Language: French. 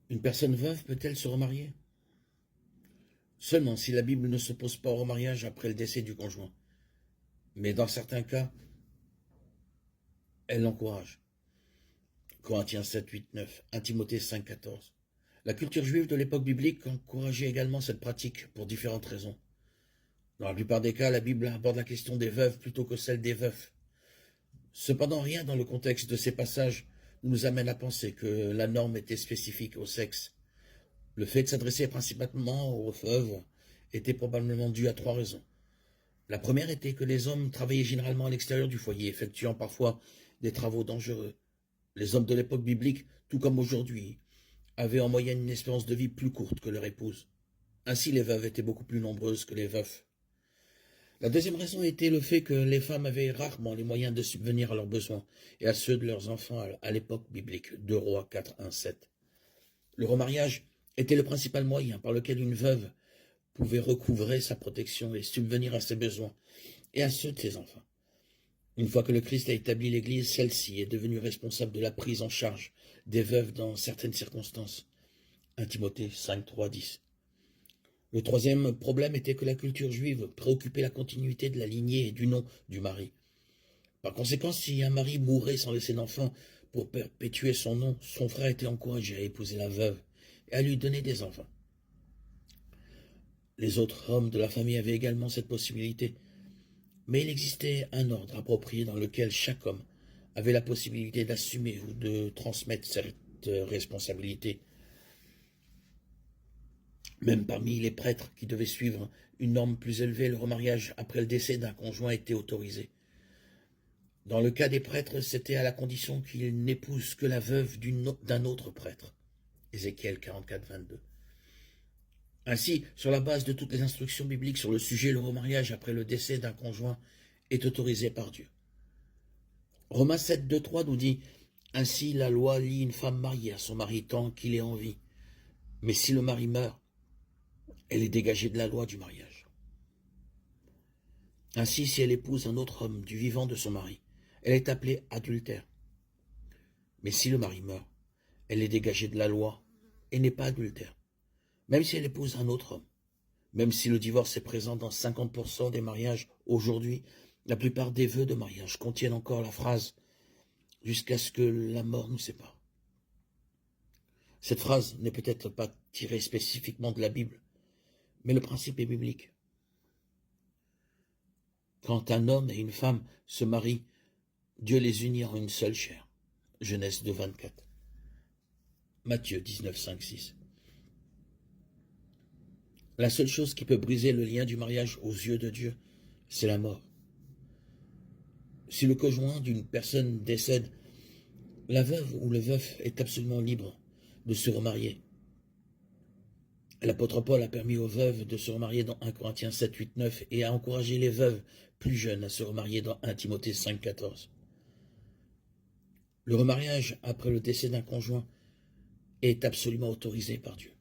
Une personne veuve peut-elle se remarier? Seulement si la Bible ne s'oppose pas au remariage après le décès du conjoint. Mais dans certains cas, elle l'encourage. Corinthiens 7, 8, 9, 1 Timothée 5, 14. La culture juive de l'époque biblique encourageait également cette pratique pour différentes raisons. Dans la plupart des cas, la Bible aborde la question des veuves plutôt que celle des veufs. Cependant, rien dans le contexte de ces passages nous amène à penser que la norme était spécifique au sexe. Le fait de s'adresser principalement aux veuves était probablement dû à trois raisons. La première était que les hommes travaillaient généralement à l'extérieur du foyer, effectuant parfois des travaux dangereux. Les hommes de l'époque biblique, tout comme aujourd'hui, avaient en moyenne une espérance de vie plus courte que leur épouse. Ainsi, les veuves étaient beaucoup plus nombreuses que les veufs. La deuxième raison était le fait que les femmes avaient rarement les moyens de subvenir à leurs besoins et à ceux de leurs enfants à l'époque biblique, 2 Rois 4, 1, 7. Le remariage était le principal moyen par lequel une veuve pouvait recouvrer sa protection et subvenir à ses besoins et à ceux de ses enfants. Une fois que le Christ a établi l'Église, celle-ci est devenue responsable de la prise en charge des veuves dans certaines circonstances. 1 Timothée 5, 3, 10. Le troisième problème était que la culture juive préoccupait la continuité de la lignée et du nom du mari. Par conséquent, si un mari mourait sans laisser d'enfant pour perpétuer son nom, son frère était encouragé à épouser la veuve et à lui donner des enfants. Les autres hommes de la famille avaient également cette possibilité, mais il existait un ordre approprié dans lequel chaque homme avait la possibilité d'assumer ou de transmettre cette responsabilité. Même parmi les prêtres qui devaient suivre une norme plus élevée, le remariage après le décès d'un conjoint était autorisé. Dans le cas des prêtres, c'était à la condition qu'ils n'épousent que la veuve d'un autre prêtre. Ézéchiel 44, 22. Ainsi, sur la base de toutes les instructions bibliques sur le sujet, le remariage après le décès d'un conjoint est autorisé par Dieu. Romains 7, 2, 3 nous dit « Ainsi la loi lie une femme mariée à son mari tant qu'il est en vie. Mais si le mari meurt, elle est dégagée de la loi du mariage. Ainsi, si elle épouse un autre homme du vivant de son mari, elle est appelée adultère. Mais si le mari meurt, elle est dégagée de la loi et n'est pas adultère, même si elle épouse un autre homme. Même si le divorce est présent dans 50% des mariages aujourd'hui, la plupart des vœux de mariage contiennent encore la phrase « jusqu'à ce que la mort nous sépare ». Cette phrase n'est peut-être pas tirée spécifiquement de la Bible, mais le principe est biblique. Quand un homme et une femme se marient, Dieu les unit en une seule chair. Genèse 2, 24. Matthieu 19, 5, 6. La seule chose qui peut briser le lien du mariage aux yeux de Dieu, c'est la mort. Si le conjoint d'une personne décède, la veuve ou le veuf est absolument libre de se remarier. L'apôtre Paul a permis aux veuves de se remarier dans 1 Corinthiens 7, 8, 9 et a encouragé les veuves plus jeunes à se remarier dans 1 Timothée 5, 14. Le remariage après le décès d'un conjoint est absolument autorisé par Dieu.